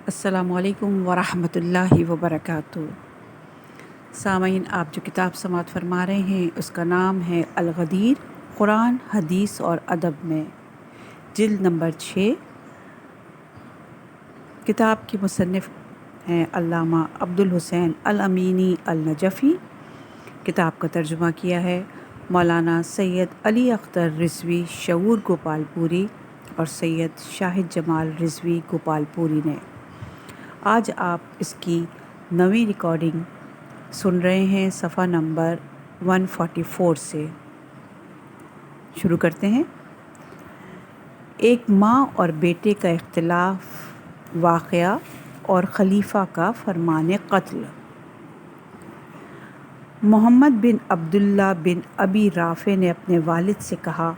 السلام علیکم ورحمۃ اللہ وبرکاتہ۔ سامعین، آپ جو کتاب سماعت فرما رہے ہیں اس کا نام ہے الغدیر، قرآن، حدیث اور ادب میں، جلد نمبر 6۔ کتاب کے مصنف ہیں علامہ عبدالحسین الامینی النجفی۔ کتاب کا ترجمہ کیا ہے مولانا سید علی اختر رضوی شعور گوپال پوری اور سید شاہد جمال رضوی گوپال پوری نے۔ آج آپ اس کی نویں ریکارڈنگ سن رہے ہیں صفحہ نمبر 144 سے۔ شروع کرتے ہیں۔ ایک ماں اور بیٹے کا اختلاف، واقعہ اور خلیفہ کا فرمان قتل۔ محمد بن عبداللہ بن ابی رافع نے اپنے والد سے کہا،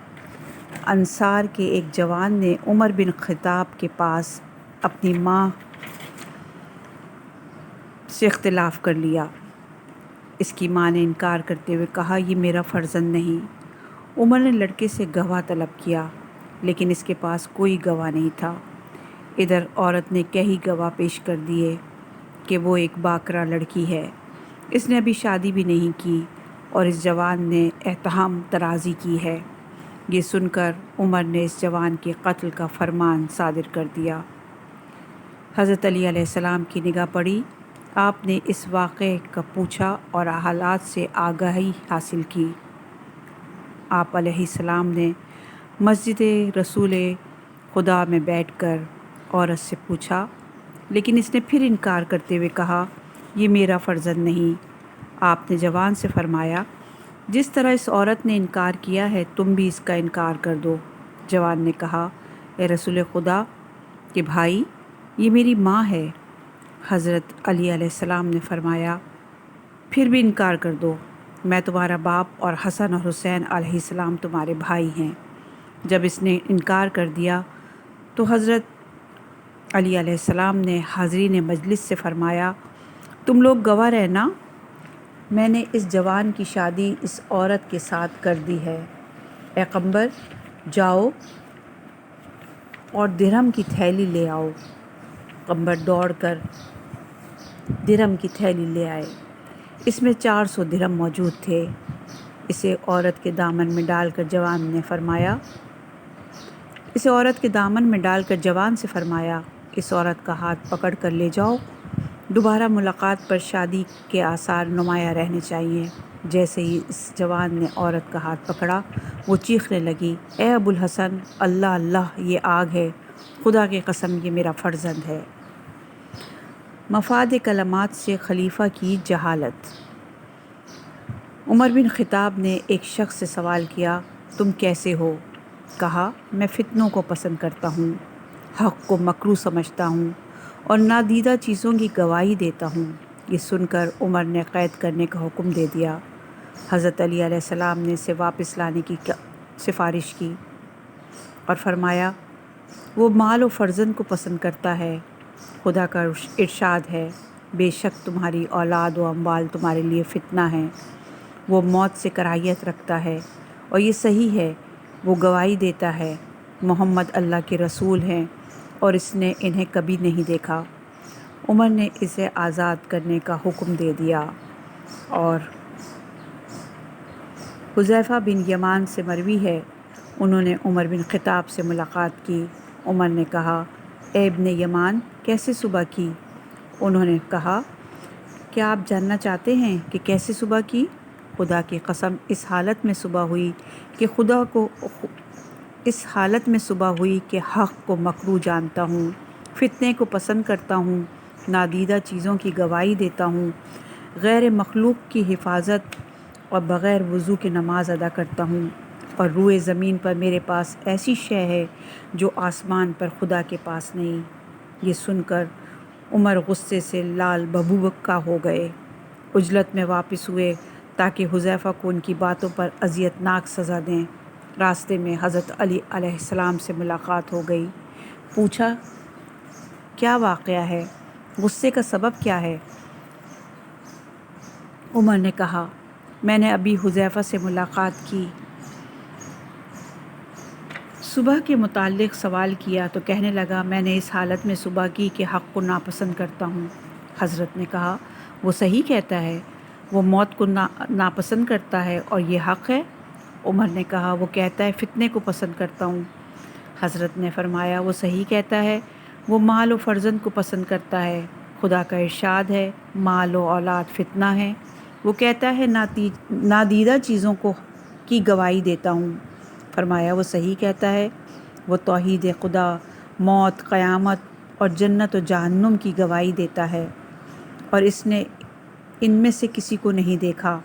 انصار کے ایک جوان نے عمر بن خطاب کے پاس اپنی ماں سے اختلاف کر لیا۔ اس کی ماں نے انکار کرتے ہوئے کہا، یہ میرا فرزند نہیں۔ عمر نے لڑکے سے گواہ طلب کیا، لیکن اس کے پاس کوئی گواہ نہیں تھا۔ ادھر عورت نے کئی گواہ پیش کر دیے کہ وہ ایک باکرہ لڑکی ہے، اس نے ابھی شادی بھی نہیں کی اور اس جوان نے اتہام ترازی کی ہے۔ یہ سن کر عمر نے اس جوان کے قتل کا فرمان صادر کر دیا۔ حضرت علی علیہ السلام کی نگاہ پڑی۔ آپ نے اس واقعے کا پوچھا اور حالات سے آگاہی حاصل کی۔ آپ علیہ السلام نے مسجد رسول خدا میں بیٹھ کر عورت سے پوچھا، لیکن اس نے پھر انکار کرتے ہوئے کہا، یہ میرا فرزند نہیں۔ آپ نے جوان سے فرمایا، جس طرح اس عورت نے انکار کیا ہے تم بھی اس کا انکار کر دو۔ جوان نے کہا، اے رسول خدا کہ بھائی، یہ میری ماں ہے۔ حضرت علی علیہ السلام نے فرمایا، پھر بھی انکار کر دو، میں تمہارا باپ اور حسن اور حسین علیہ السلام تمہارے بھائی ہیں۔ جب اس نے انکار کر دیا تو حضرت علی علیہ السلام نے حاضرین مجلس سے فرمایا، تم لوگ گواہ رہنا، میں نے اس جوان کی شادی اس عورت کے ساتھ کر دی ہے۔ اے قمبر، جاؤ اور درہم کی تھیلی لے آؤ۔ قمبر دوڑ کر درہم کی تھیلی لے آئے۔ اس میں 400 درہم موجود تھے۔ اسے عورت کے دامن میں ڈال کر جوان سے فرمایا، اس عورت کا ہاتھ پکڑ کر لے جاؤ۔ دوبارہ ملاقات پر شادی کے آثار نمایاں رہنے چاہیے۔ جیسے ہی اس جوان نے عورت کا ہاتھ پکڑا، وہ چیخنے لگی، اے ابو الحسن، اللہ اللہ، یہ آگ ہے، خدا کی قسم یہ میرا فرزند ہے۔ مفاد کلمات سے خلیفہ کی جہالت۔ عمر بن خطاب نے ایک شخص سے سوال کیا، تم کیسے ہو؟ کہا، میں فتنوں کو پسند کرتا ہوں، حق کو مکروہ سمجھتا ہوں اور نادیدہ چیزوں کی گواہی دیتا ہوں۔ یہ سن کر عمر نے قید کرنے کا حکم دے دیا۔ حضرت علی علیہ السلام نے اسے واپس لانے کی سفارش کی اور فرمایا، وہ مال و فرزند کو پسند کرتا ہے۔ خدا کا ارشاد ہے، بے شک تمہاری اولاد و اموال تمہارے لیے فتنہ ہیں۔ وہ موت سے کراہیت رکھتا ہے اور یہ صحیح ہے، وہ گواہی دیتا ہے محمد اللہ کے رسول ہیں اور اس نے انہیں کبھی نہیں دیکھا۔ عمر نے اسے آزاد کرنے کا حکم دے دیا۔ اور حذیفہ بن یمان سے مروی ہے، انہوں نے عمر بن خطاب سے ملاقات کی۔ عمر نے کہا، اے ابن یمان، کیسے صبح کی؟ انہوں نے کہا، کیا آپ جاننا چاہتے ہیں کہ کیسے صبح کی؟ خدا کی قسم، اس حالت میں صبح ہوئی کہ حق کو مکروہ جانتا ہوں، فتنے کو پسند کرتا ہوں، نادیدہ چیزوں کی گواہی دیتا ہوں، غیر مخلوق کی حفاظت اور بغیر وضو کے نماز ادا کرتا ہوں، اور روئے زمین پر میرے پاس ایسی شے ہے جو آسمان پر خدا کے پاس نہیں۔ یہ سن کر عمر غصے سے لال بھبوکا ہو گئے، عجلت میں واپس ہوئے تاکہ حذیفہ کو ان کی باتوں پر اذیت ناک سزا دیں۔ راستے میں حضرت علی علیہ السلام سے ملاقات ہو گئی۔ پوچھا، کیا واقعہ ہے؟ غصے کا سبب کیا ہے؟ عمر نے کہا، میں نے ابھی حذیفہ سے ملاقات کی، صبح کے متعلق سوال کیا تو کہنے لگا میں نے اس حالت میں صبح کی کہ حق کو ناپسند کرتا ہوں۔ حضرت نے کہا وہ صحیح کہتا ہے، وہ موت کو ناپسند کرتا ہے اور یہ حق ہے؟ عمر نے کہا وہ کہتا ہے فتنے کو پسند کرتا ہوں۔ حضرت نے فرمایا وہ صحیح کہتا ہے، وہ مال و فرزند کو پسند کرتا ہے۔ خدا کا ارشاد ہے مال و اولاد فتنہ ہے۔ وہ کہتا ہے نادیدہ چیزوں کی گواہی دیتا ہوں۔ فرمایا وہ صحیح کہتا ہے، وہ توحید خدا، موت، قیامت اور جنت و جہنم کی گواہی دیتا ہے اور اس نے ان میں سے کسی کو نہیں دیکھا۔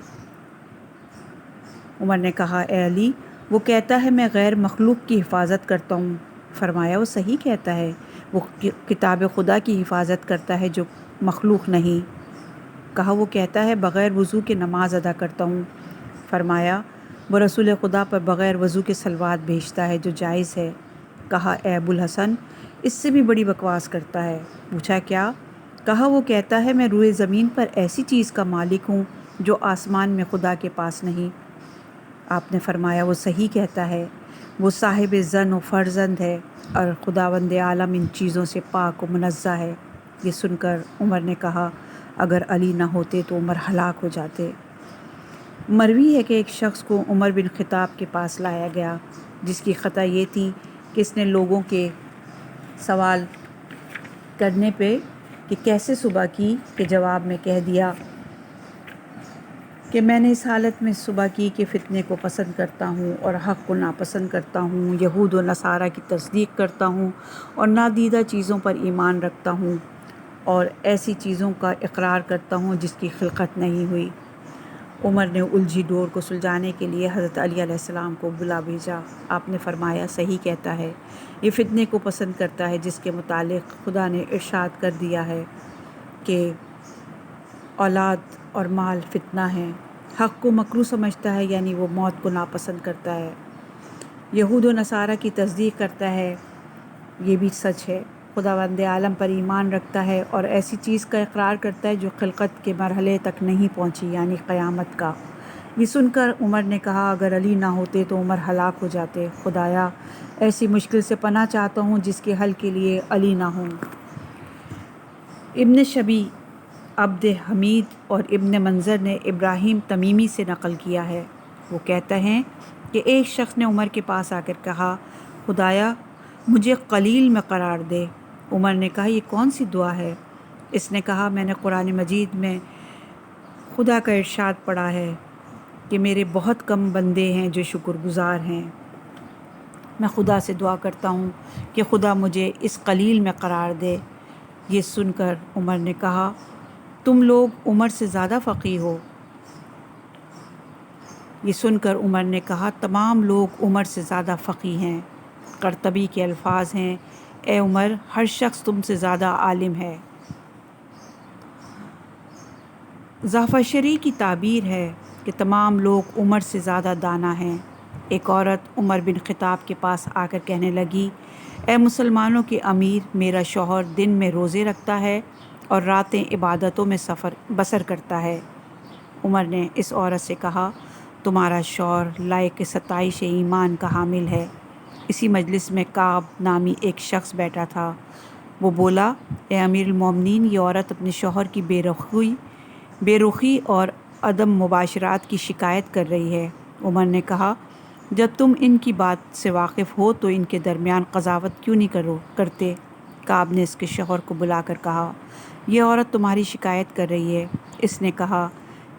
عمر نے کہا اے علی، وہ کہتا ہے میں غیر مخلوق کی حفاظت کرتا ہوں۔ فرمایا وہ صحیح کہتا ہے، وہ کتاب خدا کی حفاظت کرتا ہے جو مخلوق نہیں۔ کہا وہ کہتا ہے بغیر وضو کے نماز ادا کرتا ہوں۔ فرمایا وہ رسول خدا پر بغیر وضو کے صلوات بھیجتا ہے جو جائز ہے۔ کہا اے ابو الحسن، اس سے بھی بڑی بکواس کرتا ہے۔ پوچھا کیا؟ کہا وہ کہتا ہے میں روئے زمین پر ایسی چیز کا مالک ہوں جو آسمان میں خدا کے پاس نہیں۔ آپ نے فرمایا وہ صحیح کہتا ہے، وہ صاحب زن و فرزند ہے اور خداوند عالم ان چیزوں سے پاک و منزہ ہے۔ یہ سن کر عمر نے کہا اگر علی نہ ہوتے تو عمر ہلاک ہو جاتے۔ مروی ہے کہ ایک شخص کو عمر بن خطاب کے پاس لایا گیا جس کی خطا یہ تھی کہ اس نے لوگوں کے سوال کرنے پہ کہ کیسے صبح کی کے جواب میں کہہ دیا کہ میں نے اس حالت میں صبح کی کہ فتنے کو پسند کرتا ہوں اور حق کو ناپسند کرتا ہوں، یہود و نصارہ کی تصدیق کرتا ہوں اور نادیدہ چیزوں پر ایمان رکھتا ہوں اور ایسی چیزوں کا اقرار کرتا ہوں جس کی خلقت نہیں ہوئی۔ عمر نے الجھی ڈور کو سلجھانے کے لیے حضرت علی علیہ السلام کو بلا بھیجا۔ آپ نے فرمایا صحیح کہتا ہے، یہ فتنے کو پسند کرتا ہے جس کے متعلق خدا نے ارشاد کر دیا ہے کہ اولاد اور مال فتنہ ہیں۔ حق کو مکروہ سمجھتا ہے یعنی وہ موت کو ناپسند کرتا ہے۔ یہود و نصارہ کی تصدیق کرتا ہے، یہ بھی سچ ہے۔ خداوند عالم پر ایمان رکھتا ہے اور ایسی چیز کا اقرار کرتا ہے جو خلقت کے مرحلے تک نہیں پہنچی یعنی قیامت کا۔ یہ سن کر عمر نے کہا اگر علی نہ ہوتے تو عمر ہلاک ہو جاتے۔ خدایا ایسی مشکل سے پناہ چاہتا ہوں جس کے حل کے لیے علی نہ ہوں۔ ابن شبی، عبد حمید اور ابن منظر نے ابراہیم تمیمی سے نقل کیا ہے، وہ کہتے ہیں کہ ایک شخص نے عمر کے پاس آ کر کہا خدایا مجھے قلیل میں قرار دے۔ عمر نے کہا یہ کون سی دعا ہے؟ اس نے کہا میں نے قرآن مجید میں خدا کا ارشاد پڑھا ہے کہ میرے بہت کم بندے ہیں جو شکر گزار ہیں۔ میں خدا سے دعا کرتا ہوں کہ خدا مجھے اس قلیل میں قرار دے۔ یہ سن کر عمر نے کہا تم لوگ عمر سے زیادہ فقیہ ہو۔ یہ سن کر عمر نے کہا تمام لوگ عمر سے زیادہ فقیہ ہیں۔ قرطبی کے الفاظ ہیں اے عمر ہر شخص تم سے زیادہ عالم ہے۔ زعفشری کی تعبیر ہے کہ تمام لوگ عمر سے زیادہ دانا ہیں۔ ایک عورت عمر بن خطاب کے پاس آ کر کہنے لگی اے مسلمانوں کے امیر، میرا شوہر دن میں روزے رکھتا ہے اور راتیں عبادتوں میں بسر کرتا ہے۔ عمر نے اس عورت سے کہا تمہارا شوہر لائق ستائش ایمان کا حامل ہے۔ اسی مجلس میں کعب نامی ایک شخص بیٹھا تھا۔ وہ بولا اے امیر المومنین، یہ عورت اپنے شوہر کی بے رخی اور عدم مباشرات کی شکایت کر رہی ہے۔ عمر نے کہا جب تم ان کی بات سے واقف ہو تو ان کے درمیان قضاوت کیوں نہیں کرتے؟ کعب نے اس کے شوہر کو بلا کر کہا یہ عورت تمہاری شکایت کر رہی ہے۔ اس نے کہا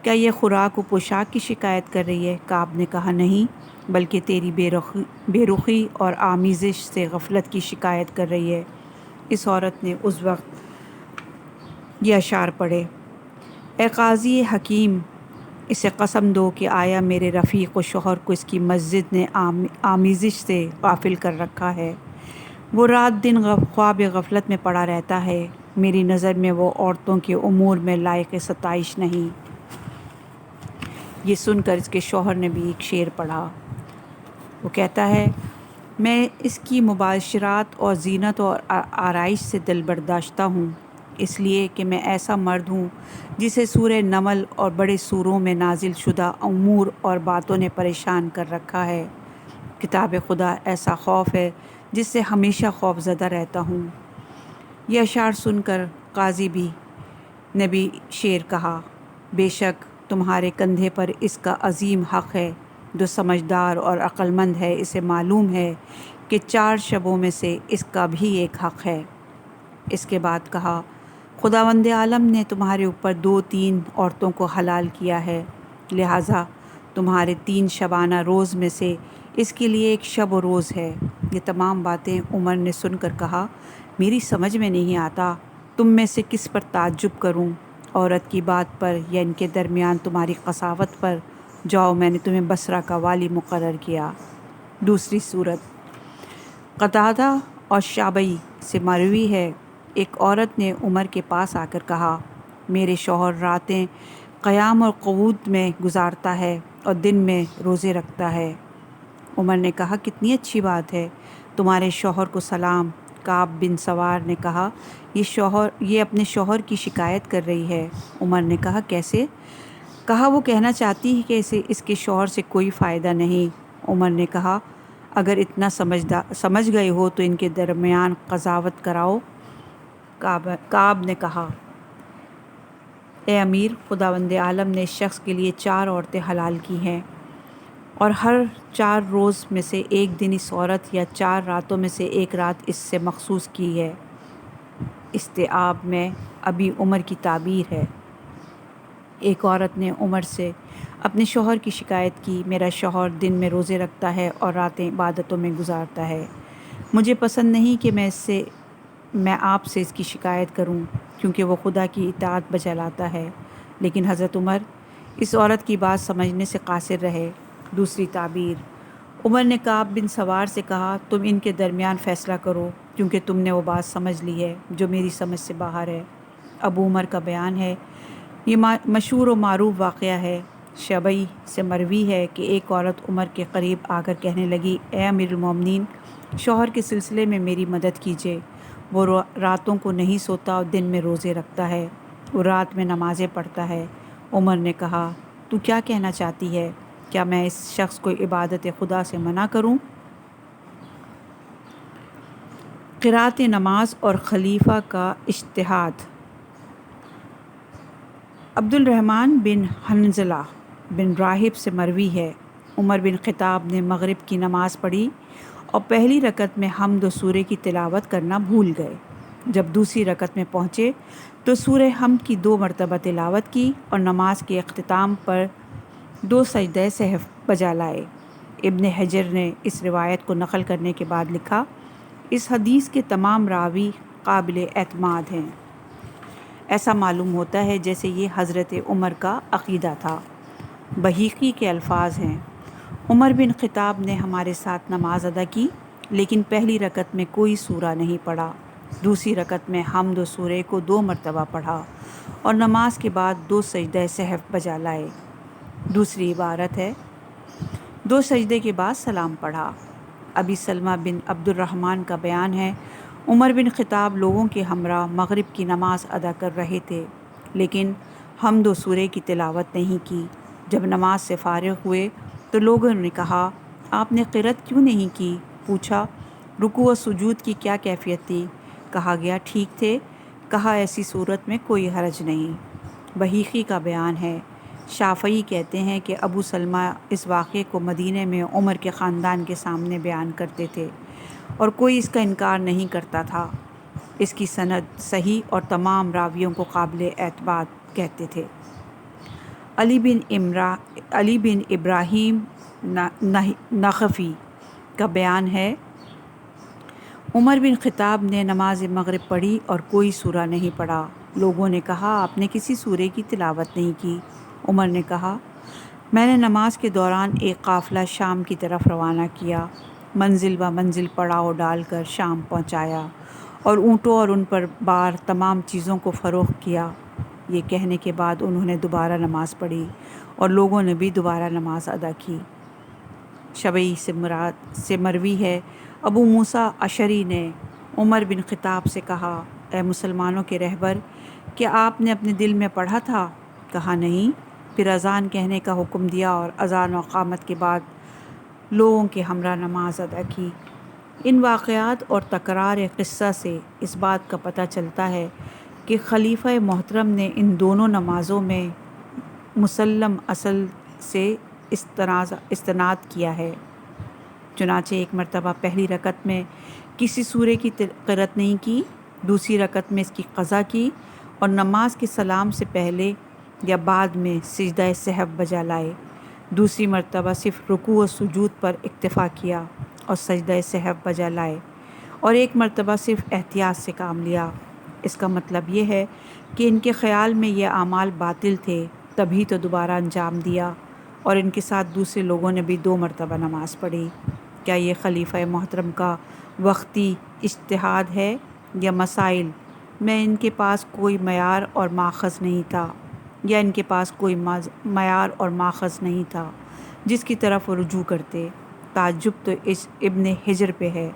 کیا یہ خوراک و پوشاک کی شکایت کر رہی ہے؟ کعب نے کہا نہیں، بلکہ تیری بے رخی اور آمیزش سے غفلت کی شکایت کر رہی ہے۔ اس عورت نے اس وقت یہ اشعار پڑھے اے قاضی حکیم، اسے قسم دو کہ آیا میرے رفیق و شوہر کو اس کی مسجد نے آمیزش سے غافل کر رکھا ہے۔ وہ رات دن خواب غفلت میں پڑا رہتا ہے، میری نظر میں وہ عورتوں کے امور میں لائق ستائش نہیں۔ یہ سن کر اس کے شوہر نے بھی ایک شعر پڑھا۔ وہ کہتا ہے میں اس کی مباشرات اور زینت اور آرائش سے دل برداشتہ ہوں، اس لیے کہ میں ایسا مرد ہوں جسے سورہ نمل اور بڑے سوروں میں نازل شدہ امور اور باتوں نے پریشان کر رکھا ہے۔ کتاب خدا ایسا خوف ہے جس سے ہمیشہ خوف زدہ رہتا ہوں۔ یہ اشعار سن کر قاضی بھی نے بھی شعر کہا، بے شک تمہارے کندھے پر اس کا عظیم حق ہے۔ جو سمجھدار اور عقل مند ہے اسے معلوم ہے کہ 4 شبوں میں سے اس کا بھی ایک حق ہے۔ اس کے بعد کہا، خداوند عالم نے تمہارے اوپر 2-3 عورتوں کو حلال کیا ہے، لہٰذا تمہارے 3 شبانہ روز میں سے اس کے لیے ایک شب و روز ہے۔ یہ تمام باتیں عمر نے سن کر کہا، میری سمجھ میں نہیں آتا، تم میں سے کس پر تعجب کروں، عورت کی بات پر یا ان کے درمیان تمہاری قساوت پر؟ جاؤ، میں نے تمہیں بصرہ کا والی مقرر کیا۔ دوسری صورت قتادہ اور شعبی سے مروی ہے، ایک عورت نے عمر کے پاس آ کر کہا، میرے شوہر راتیں قیام اور قعود میں گزارتا ہے اور دن میں روزے رکھتا ہے۔ عمر نے کہا، کتنی اچھی بات ہے، تمہارے شوہر کو سلام۔ کعب بن سوار نے کہا، یہ اپنے شوہر کی شکایت کر رہی ہے۔ عمر نے کہا، کیسے؟ کہا، وہ کہنا چاہتی ہے کہ اس کے شوہر سے کوئی فائدہ نہیں۔ عمر نے کہا، اگر اتنا سمجھ گئے ہو تو ان کے درمیان قضاوت کراؤ۔ کعب نے کہا، اے امیر، خداوند عالم نے اس شخص کے لیے 4 عورتیں حلال کی ہیں اور ہر 4 روز میں سے ایک دن اس عورت یا 4 راتوں میں سے ایک رات اس سے مخصوص کی ہے۔ استیعاب میں ابی عمر کی تعبیر ہے۔ ایک عورت نے عمر سے اپنے شوہر کی شکایت کی، میرا شوہر دن میں روزے رکھتا ہے اور راتیں عبادتوں میں گزارتا ہے، مجھے پسند نہیں کہ میں آپ سے اس کی شکایت کروں کیونکہ وہ خدا کی اطاعت بجا لاتا ہے۔ لیکن حضرت عمر اس عورت کی بات سمجھنے سے قاصر رہے۔ دوسری تعبیر، عمر نے کعب بن سوار سے کہا، تم ان کے درمیان فیصلہ کرو کیونکہ تم نے وہ بات سمجھ لی ہے جو میری سمجھ سے باہر ہے۔ ابو عمر کا بیان ہے، یہ مشہور و معروف واقعہ ہے۔ شعبی سے مروی ہے کہ ایک عورت عمر کے قریب آ کر کہنے لگی، اے امیر المومنین، شوہر کے سلسلے میں میری مدد کیجیے، وہ راتوں کو نہیں سوتا اور دن میں روزے رکھتا ہے، وہ رات میں نمازیں پڑھتا ہے۔ عمر نے کہا، تو کیا کہنا چاہتی ہے؟ کیا میں اس شخص کو عبادت خدا سے منع کروں؟ قرأت نماز اور خلیفہ کا اجتہاد۔ عبد الرحمن بن حنظلہ بن راہب سے مروی ہے، عمر بن خطاب نے مغرب کی نماز پڑھی اور پہلی رکعت میں حمد و سورہ کی تلاوت کرنا بھول گئے۔ جب دوسری رکعت میں پہنچے تو سورہ حمد کی 2 مرتبہ تلاوت کی اور نماز کے اختتام پر 2 سجدہ سہو بجا لائے۔ ابن حجر نے اس روایت کو نقل کرنے کے بعد لکھا، اس حدیث کے تمام راوی قابل اعتماد ہیں۔ ایسا معلوم ہوتا ہے جیسے یہ حضرت عمر کا عقیدہ تھا۔ بہیقی کے الفاظ ہیں، عمر بن خطاب نے ہمارے ساتھ نماز ادا کی لیکن پہلی رکعت میں کوئی سورہ نہیں پڑھا، دوسری رکعت میں حمد و سورہ کو 2 مرتبہ پڑھا اور نماز کے بعد 2 سجدہ سہو بجا لائے۔ دوسری عبارت ہے، 2 سجدے کے بعد سلام پڑھا۔ ابی سلمہ بن عبد الرحمن کا بیان ہے، عمر بن خطاب لوگوں کے ہمراہ مغرب کی نماز ادا کر رہے تھے لیکن حمد و سورہ کی تلاوت نہیں کی۔ جب نماز سے فارغ ہوئے تو لوگوں نے کہا، آپ نے قرأت کیوں نہیں کی؟ پوچھا، رکوع و سجود کی کیا کیفیت تھی؟ کہا گیا ٹھیک تھے۔ کہا، ایسی صورت میں کوئی حرج نہیں۔ بہیقی کا بیان ہے، شافعی کہتے ہیں کہ ابو سلمہ اس واقعے کو مدینے میں عمر کے خاندان کے سامنے بیان کرتے تھے اور کوئی اس کا انکار نہیں کرتا تھا۔ اس کی سند صحیح اور تمام راویوں کو قابل اعتماد کہتے تھے۔ علی بن ابراہیم نخعی کا بیان ہے، عمر بن خطاب نے نماز مغرب پڑھی اور کوئی سورہ نہیں پڑھا۔ لوگوں نے کہا، آپ نے کسی سورے کی تلاوت نہیں کی۔ عمر نے کہا، میں نے نماز کے دوران ایک قافلہ شام کی طرف روانہ کیا، منزل بہ منزل پڑاؤ ڈال کر شام پہنچایا اور اونٹوں اور ان پر بار تمام چیزوں کو فروخت کیا۔ یہ کہنے کے بعد انہوں نے دوبارہ نماز پڑھی اور لوگوں نے بھی دوبارہ نماز ادا کی۔ شعبی سے مروی ہے، ابو موسیٰ اشعری نے عمر بن خطاب سے کہا، اے مسلمانوں کے رہبر، کیا آپ نے اپنے دل میں پڑھا تھا؟ کہا نہیں۔ پھر اذان کہنے کا حکم دیا اور اذان و اقامت کے بعد لوگوں کے ہمراہ نماز ادا کی۔ ان واقعات اور تکرار قصہ سے اس بات کا پتہ چلتا ہے کہ خلیفہ محترم نے ان دونوں نمازوں میں مسلم اصل سے استناد کیا ہے۔ چنانچہ ایک مرتبہ پہلی رکعت میں کسی سورے کی قرأت نہیں کی، دوسری رکعت میں اس کی قضا کی اور نماز کے سلام سے پہلے یا بعد میں سجدہ سہو بجا لائے۔ دوسری مرتبہ صرف رکوع و سجود پر اکتفا کیا اور سجدہ سہو بجا لائے، اور ایک مرتبہ صرف احتیاط سے کام لیا۔ اس کا مطلب یہ ہے کہ ان کے خیال میں یہ اعمال باطل تھے، تبھی تو دوبارہ انجام دیا، اور ان کے ساتھ دوسرے لوگوں نے بھی 2 مرتبہ نماز پڑھی۔ کیا یہ خلیفہ محترم کا وقتی اجتہاد ہے یا مسائل میں ان کے پاس کوئی معیار اور ماخذ نہیں تھا، یا ان کے پاس کوئی معیار اور ماخذ نہیں تھا جس کی طرف وہ رجوع کرتے؟ تعجب تو اس ابن حجر پہ ہے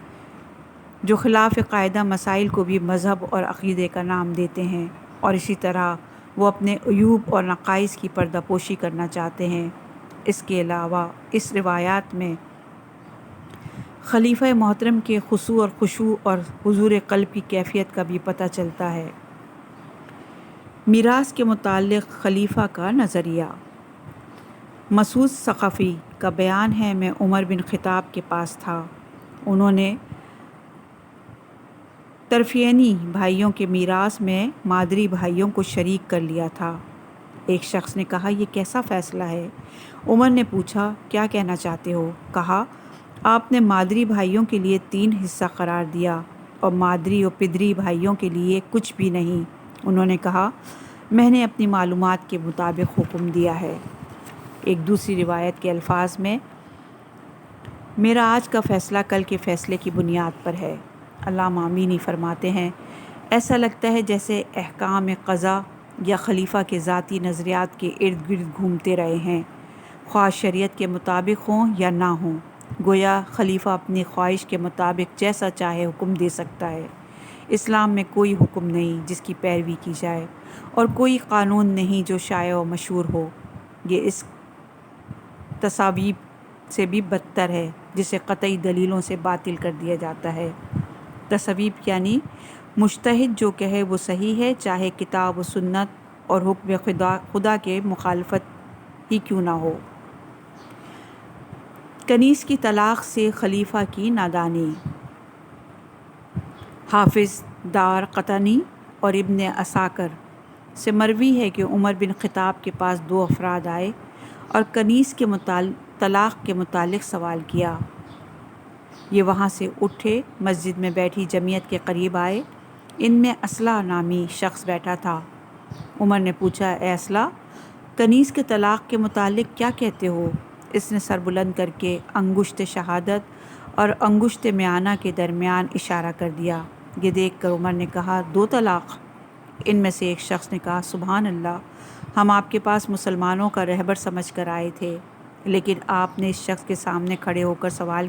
جو خلاف قاعدہ مسائل کو بھی مذہب اور عقیدے کا نام دیتے ہیں، اور اسی طرح وہ اپنے عیوب اور نقائص کی پردہ پوشی کرنا چاہتے ہیں۔ اس کے علاوہ اس روایات میں خلیفہ محترم کے خضوع اور خشوع اور حضور قلب کی کیفیت کا بھی پتہ چلتا ہے۔ میراث کے متعلق خلیفہ کا نظریہ۔ مسعود ثقفی کا بیان ہے، میں عمر بن خطاب کے پاس تھا، انہوں نے طرفینی بھائیوں کے میراث میں مادری بھائیوں کو شریک کر لیا تھا۔ ایک شخص نے کہا، یہ کیسا فیصلہ ہے؟ عمر نے پوچھا، کیا کہنا چاہتے ہو؟ کہا، آپ نے مادری بھائیوں کے لیے 3 حصہ قرار دیا اور مادری و پدری بھائیوں کے لیے کچھ بھی نہیں۔ انہوں نے کہا، میں نے اپنی معلومات کے مطابق حکم دیا ہے۔ ایک دوسری روایت کے الفاظ میں، میرا آج کا فیصلہ کل کے فیصلے کی بنیاد پر ہے۔ علامہ امینی فرماتے ہیں، ایسا لگتا ہے جیسے احکام قضا یا خلیفہ کے ذاتی نظریات کے ارد گرد گھومتے رہے ہیں، خواہ شریعت کے مطابق ہوں یا نہ ہوں۔ گویا خلیفہ اپنی خواہش کے مطابق جیسا چاہے حکم دے سکتا ہے۔ اسلام میں کوئی حکم نہیں جس کی پیروی کی جائے، اور کوئی قانون نہیں جو شائع و مشہور ہو۔ یہ اس تصاویب سے بھی بدتر ہے جسے قطعی دلیلوں سے باطل کر دیا جاتا ہے۔ تصویب یعنی مجتہد جو کہے وہ صحیح ہے، چاہے کتاب و سنت اور حکم خدا کے مخالفت ہی کیوں نہ ہو۔ کنیز کی طلاق سے خلیفہ کی نادانی۔ حافظ دار قطنی اور ابن عساکر سے مروی ہے کہ عمر بن خطاب کے پاس 2 افراد آئے اور کنیز کے طلاق کے متعلق سوال کیا۔ یہ وہاں سے اٹھے مسجد میں بیٹھی جمعیت کے قریب آئے۔ ان میں اصلہ نامی شخص بیٹھا تھا۔ عمر نے پوچھا، اے اصلہ، کنیز کے طلاق کے متعلق کیا کہتے ہو؟ اس نے سر بلند کر کے انگشت شہادت اور انگشت میانہ کے درمیان اشارہ کر دیا۔ یہ دیکھ کر عمر نے کہا، 2 طلاق؟ ان میں سے ایک شخص نے کہا، سبحان اللہ، ہم آپ کے پاس مسلمانوں کا رہبر سمجھ کر آئے تھے، لیکن آپ نے اس شخص کے سامنے کھڑے ہو کر سوال